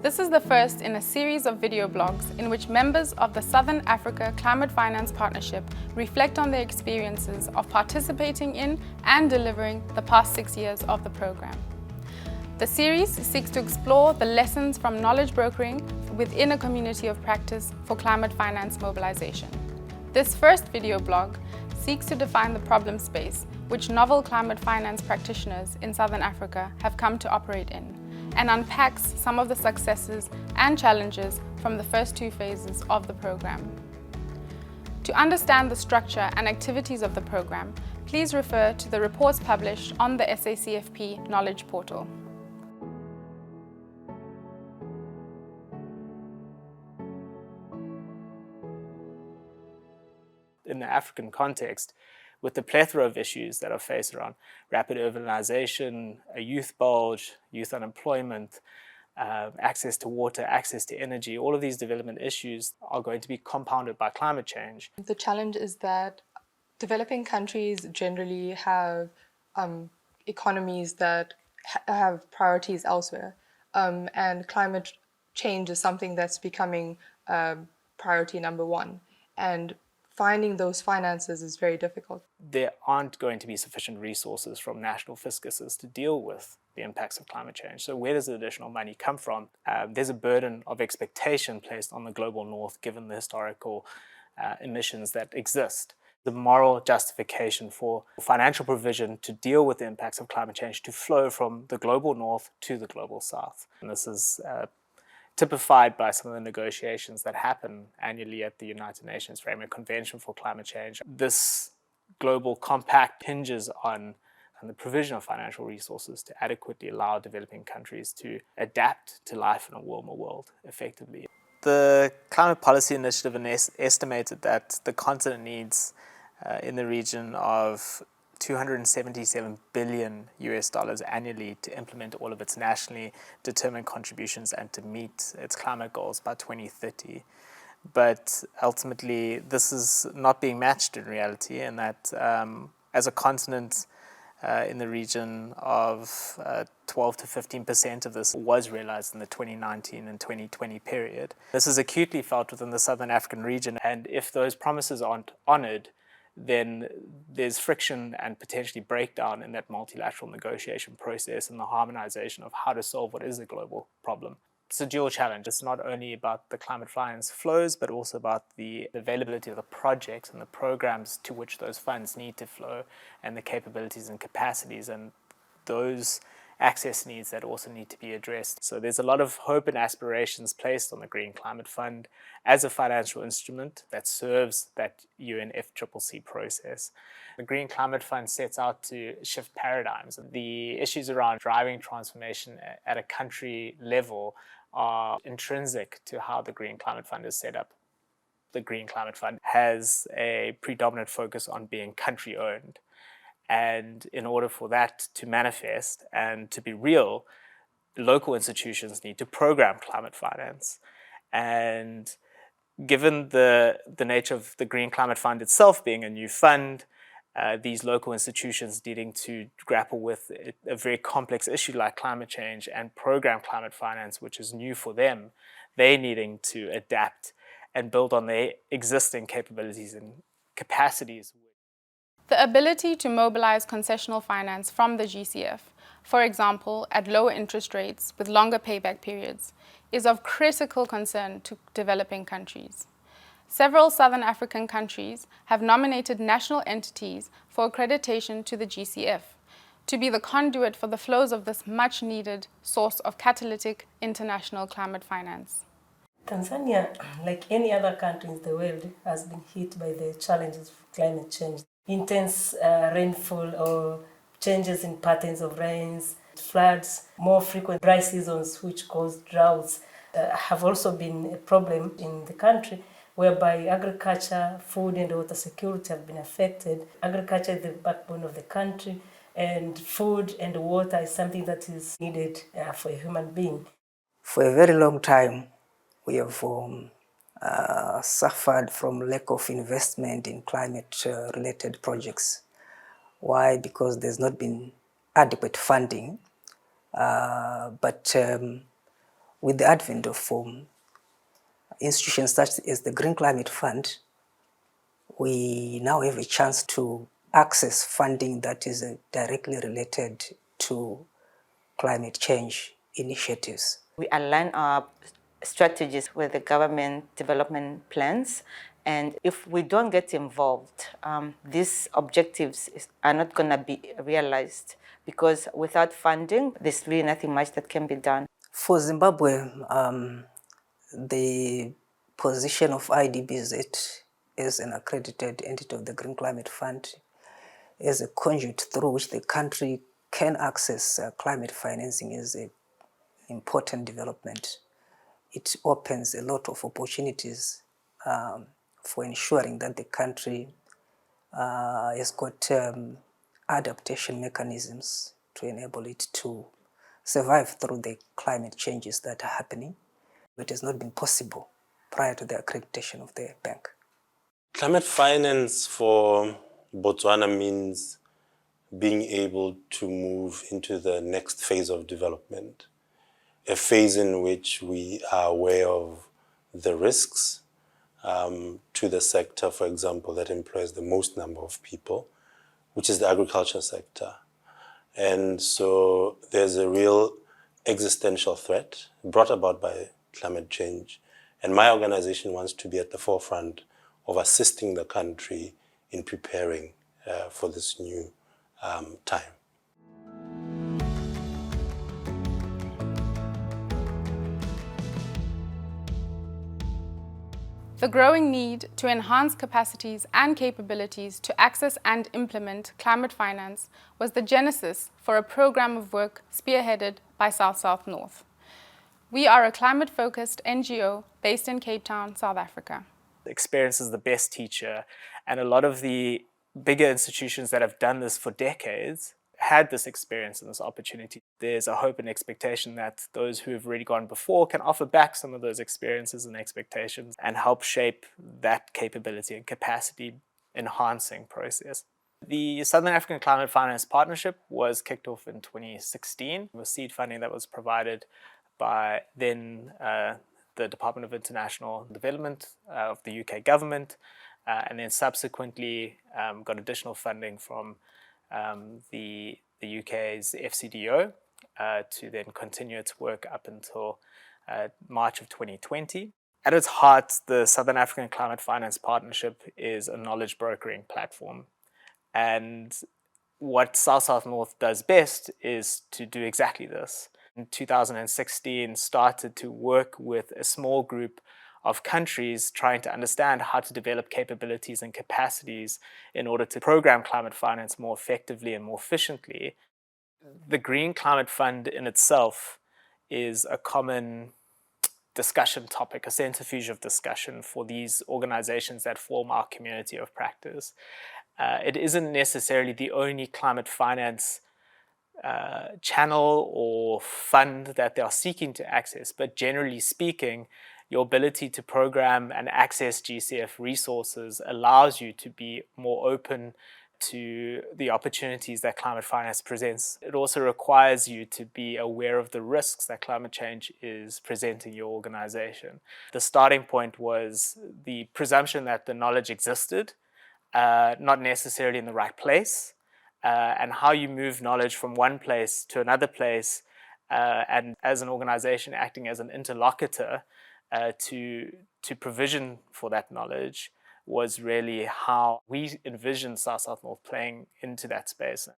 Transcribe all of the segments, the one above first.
This is the first in a series of video blogs in which members of the Southern Africa Climate Finance Partnership reflect on their experiences of participating in and delivering the past 6 years of the program. The series seeks to explore the lessons from knowledge brokering within a community of practice for climate finance mobilization. This first video blog seeks to define the problem space which novel climate finance practitioners in Southern Africa have come to operate in, and unpacks some of the successes and challenges from the first 2 phases of the program. To understand the structure and activities of the program, please refer to the reports published on the SACFP Knowledge Portal. In the African context, with the plethora of issues that are faced around rapid urbanization, a youth bulge, youth unemployment, access to water, access to energy, all of these development issues are going to be compounded by climate change. The challenge is that developing countries generally have economies that have priorities elsewhere, and climate change is something that's becoming priority number 1. And finding those finances is very difficult. There aren't going to be sufficient resources from national fiscuses to deal with the impacts of climate change. So where does the additional money come from? There's a burden of expectation placed on the global north given the historical emissions that exist. The moral justification for financial provision to deal with the impacts of climate change to flow from the global north to the global south. And this is typified by some of the negotiations that happen annually at the United Nations Framework Convention for Climate Change. This global compact hinges on the provision of financial resources to adequately allow developing countries to adapt to life in a warmer world effectively. The Climate Policy Initiative estimated that the continent needs in the region of $277 billion annually to implement all of its nationally determined contributions and to meet its climate goals by 2030. But ultimately, this is not being matched in reality, and that as a continent in the region of 12 to 15% of this was realized in the 2019 and 2020 period. This is acutely felt within the Southern African region, and if those promises aren't honored, then there's friction and potentially breakdown in that multilateral negotiation process and the harmonization of how to solve what is a global problem. It's a dual challenge. It's not only about the climate finance flows, but also about the availability of the projects and the programs to which those funds need to flow and the capabilities and capacities and those access needs that also need to be addressed. So there's a lot of hope and aspirations placed on the Green Climate Fund as a financial instrument that serves that UNFCCC process. The Green Climate Fund sets out to shift paradigms. The issues around driving transformation at a country level are intrinsic to how the Green Climate Fund is set up. The Green Climate Fund has a predominant focus on being country-owned. And in order for that to manifest and to be real, local institutions need to program climate finance. And given the nature of the Green Climate Fund itself being a new fund, these local institutions needing to grapple with a very complex issue like climate change and program climate finance, which is new for them, they needing to adapt and build on their existing capabilities and capacities. The ability to mobilize concessional finance from the GCF, for example, at lower interest rates with longer payback periods, is of critical concern to developing countries. Several Southern African countries have nominated national entities for accreditation to the GCF to be the conduit for the flows of this much-needed source of catalytic international climate finance. Tanzania, like any other country in the world, has been hit by the challenges of climate change. Intense rainfall or changes in patterns of rains, floods, more frequent dry seasons which cause droughts have also been a problem in the country, whereby agriculture, food and water security have been affected. Agriculture is the backbone of the country, and food and water is something that is needed for a human being. For a very long time, we have suffered from lack of investment in climate-related projects. Why? Because there's not been adequate funding. But with the advent of institutions such as the Green Climate Fund, we now have a chance to access funding that is directly related to climate change initiatives. We align our strategies with the government development plans, and if we don't get involved, these objectives are not going to be realized, because without funding, there's really nothing much that can be done. For Zimbabwe, the position of IDBZ as an accredited entity of the Green Climate Fund as a conduit through which the country can access climate financing is an important development. It opens a lot of opportunities for ensuring that the country has got adaptation mechanisms to enable it to survive through the climate changes that are happening. It has not been possible prior to the accreditation of the bank. Climate finance for Botswana means being able to move into the next phase of development, a phase in which we are aware of the risks to the sector, for example, that employs the most number of people, which is the agriculture sector. And so there's a real existential threat brought about by climate change. And my organization wants to be at the forefront of assisting the country in preparing for this new time. The growing need to enhance capacities and capabilities to access and implement climate finance was the genesis for a program of work spearheaded by South North. We are a climate-focused NGO based in Cape Town, South Africa. Experience is the best teacher, and a lot of the bigger institutions that have done this for decades had this experience and this opportunity. There's a hope and expectation that those who have already gone before can offer back some of those experiences and expectations and help shape that capability and capacity enhancing process. The Southern African Climate Finance Partnership was kicked off in 2016 with seed funding that was provided by then the Department of International Development of the UK government, and then subsequently got additional funding from the UK's FCDO to then continue its work up until March of 2020. At its heart, the Southern African Climate Finance Partnership is a knowledge brokering platform. And what South North does best is to do exactly this. In 2016, started to work with a small group of countries trying to understand how to develop capabilities and capacities in order to program climate finance more effectively and more efficiently. The Green Climate Fund in itself is a common discussion topic, a centrifuge of discussion for these organizations that form our community of practice. It isn't necessarily the only climate finance channel or fund that they are seeking to access, but generally speaking, your ability to program and access GCF resources allows you to be more open to the opportunities that climate finance presents. It also requires you to be aware of the risks that climate change is presenting your organization. The starting point was the presumption that the knowledge existed, not necessarily in the right place, and how you move knowledge from one place to another place, and as an organization acting as an interlocutor to provision for that knowledge was really how we envisioned South North playing into that space.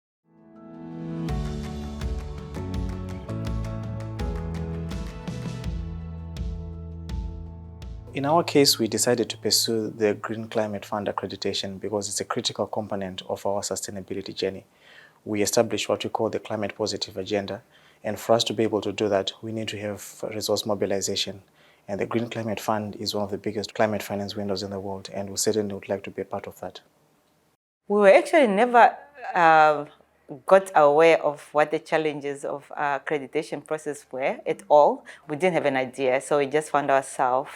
In our case, we decided to pursue the Green Climate Fund accreditation because it's a critical component of our sustainability journey. We established what we call the climate positive agenda, and for us to be able to do that, we need to have resource mobilization. And the Green Climate Fund is one of the biggest climate finance windows in the world, and we certainly would like to be a part of that. We were actually never got aware of what the challenges of our accreditation process were at all. We didn't have an idea, so we just found ourselves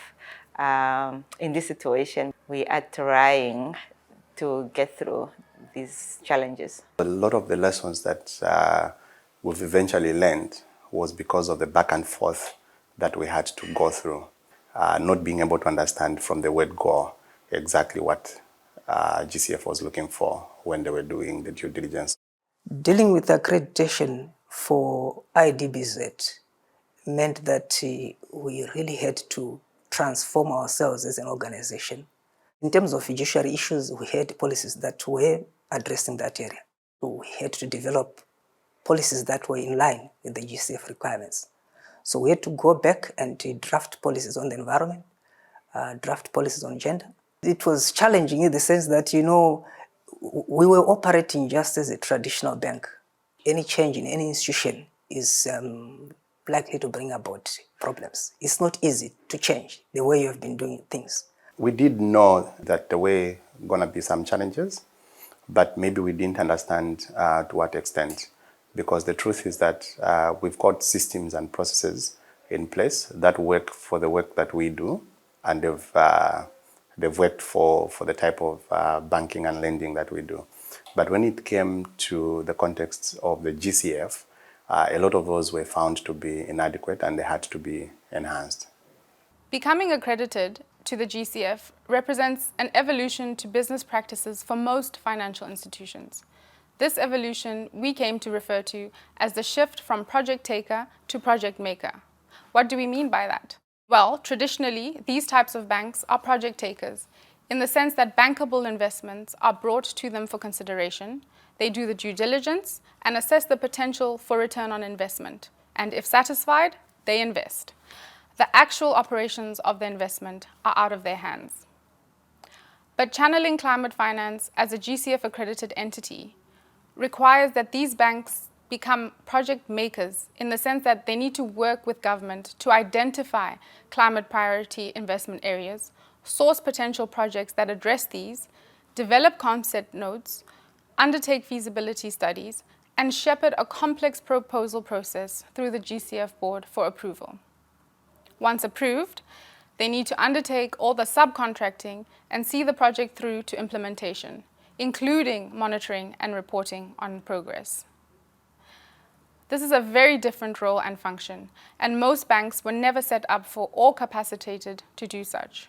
in this situation. We are trying to get through these challenges. A lot of the lessons that we've eventually learned was because of the back and forth that we had to go through, not being able to understand from the word go exactly what GCF was looking for when they were doing the due diligence. Dealing with accreditation for IDBZ meant that we really had to transform ourselves as an organization. In terms of fiduciary issues, we had policies that were addressing that area. So we had to develop policies that were in line with the GCF requirements. So we had to go back and draft policies on the environment, draft policies on gender. It was challenging in the sense that, we were operating just as a traditional bank. Any change in any institution is likely to bring about problems. It's not easy to change the way you have been doing things. We did know that there were going to be some challenges, but maybe we didn't understand to what extent, because the truth is that we've got systems and processes in place that work for the work that we do, and they've worked for the type of banking and lending that we do. But when it came to the context of the GCF, a lot of those were found to be inadequate and they had to be enhanced. Becoming accredited to the GCF represents an evolution to business practices for most financial institutions. This evolution we came to refer to as the shift from project taker to project maker. What do we mean by that? Well, traditionally, these types of banks are project takers, in the sense that bankable investments are brought to them for consideration. They do the due diligence and assess the potential for return on investment. And if satisfied, they invest. The actual operations of the investment are out of their hands. But channeling climate finance as a GCF accredited entity requires that these banks become project makers, in the sense that they need to work with government to identify climate priority investment areas, source potential projects that address these, develop concept notes, undertake feasibility studies, and shepherd a complex proposal process through the GCF board for approval. Once approved, they need to undertake all the subcontracting and see the project through to implementation, including monitoring and reporting on progress. This is a very different role and function, and most banks were never set up for or capacitated to do such.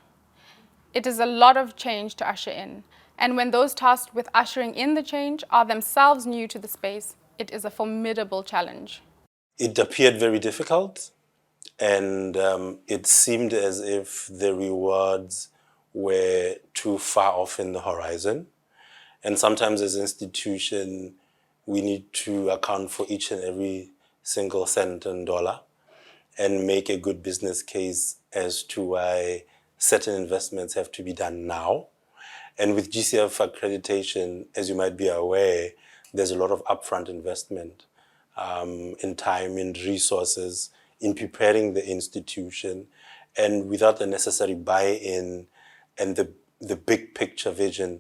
It is a lot of change to usher in, and when those tasked with ushering in the change are themselves new to the space, it is a formidable challenge. It appeared very difficult, and it seemed as if the rewards were too far off in the horizon. And sometimes as an institution, we need to account for each and every single cent and dollar and make a good business case as to why certain investments have to be done now. And with GCF accreditation, as you might be aware, there's a lot of upfront investment in time, in resources, in preparing the institution, and without the necessary buy-in and the big picture vision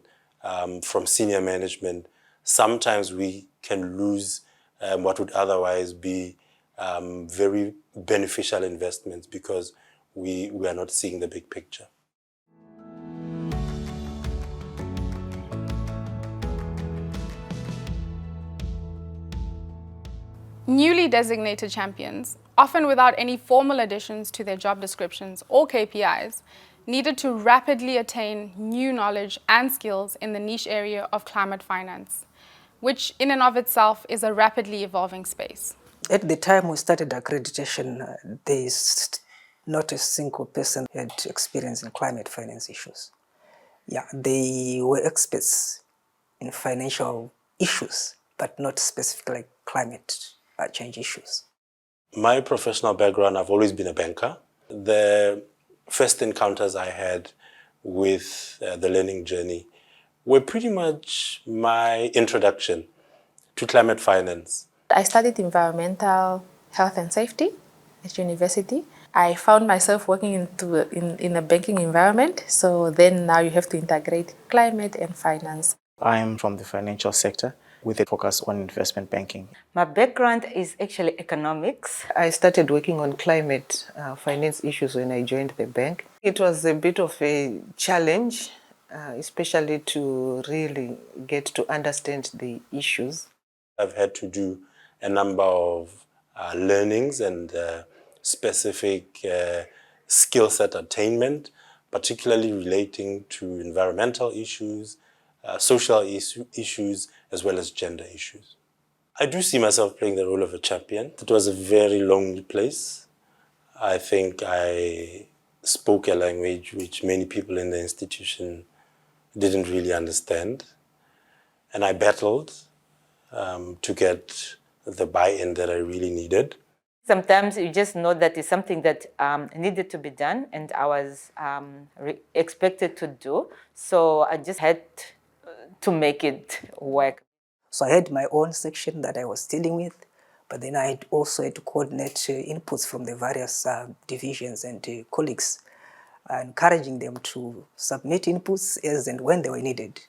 from senior management, sometimes we can lose what would otherwise be very beneficial investments because we are not seeing the big picture. Newly designated champions, often without any formal additions to their job descriptions or KPIs, needed to rapidly attain new knowledge and skills in the niche area of climate finance, which in and of itself is a rapidly evolving space. At the time we started accreditation, there is not a single person who had experience in climate finance issues. Yeah, they were experts in financial issues, but not specifically climate change issues. My professional background, I've always been a banker. The first encounters I had with the learning journey were pretty much my introduction to climate finance. I studied environmental health and safety at university. I found myself working in a banking environment, so then now you have to integrate climate and finance. I'm from the financial sector with a focus on investment banking. My background is actually economics. I started working on climate finance issues when I joined the bank. It was a bit of a challenge, especially to really get to understand the issues. I've had to do a number of learnings and specific skill set attainment, particularly relating to environmental issues, social issues, as well as gender issues. I do see myself playing the role of a champion. It was a very lonely place. I think I spoke a language which many people in the institution didn't really understand. And I battled to get the buy-in that I really needed. Sometimes you just know that it's something that needed to be done, and I was expected to do. So I just had to make it work. So I had my own section that I was dealing with, but then I also had to coordinate inputs from the various divisions and colleagues, encouraging them to submit inputs as and when they were needed.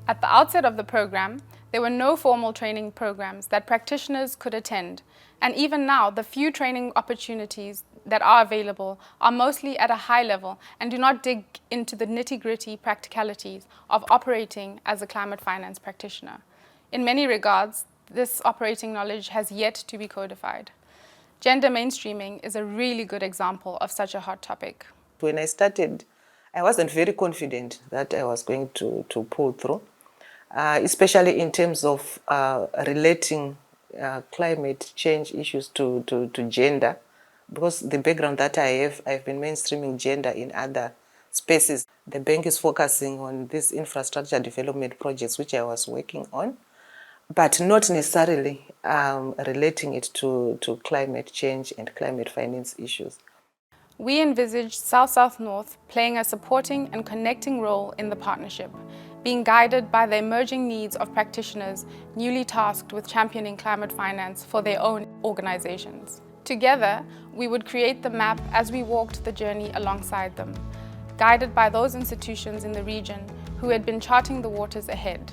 At the outset of the program, there were no formal training programs that practitioners could attend, and even now, the few training opportunities that are available are mostly at a high level and do not dig into the nitty-gritty practicalities of operating as a climate finance practitioner. In many regards, this operating knowledge has yet to be codified. Gender mainstreaming is a really good example of such a hot topic. When I started, I wasn't very confident that I was going to pull through, especially in terms of relating climate change issues to gender, because the background that I have, I've been mainstreaming gender in other spaces. The bank is focusing on these infrastructure development projects which I was working on, but not necessarily relating it to climate change and climate finance issues. We envisaged South-South-North playing a supporting and connecting role in the partnership, being guided by the emerging needs of practitioners newly tasked with championing climate finance for their own organizations. Together, we would create the map as we walked the journey alongside them, guided by those institutions in the region who had been charting the waters ahead.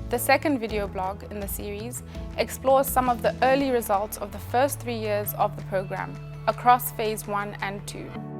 The second video blog in the series explores some of the early results of the first 3 years of the program across Phase 1 and 2.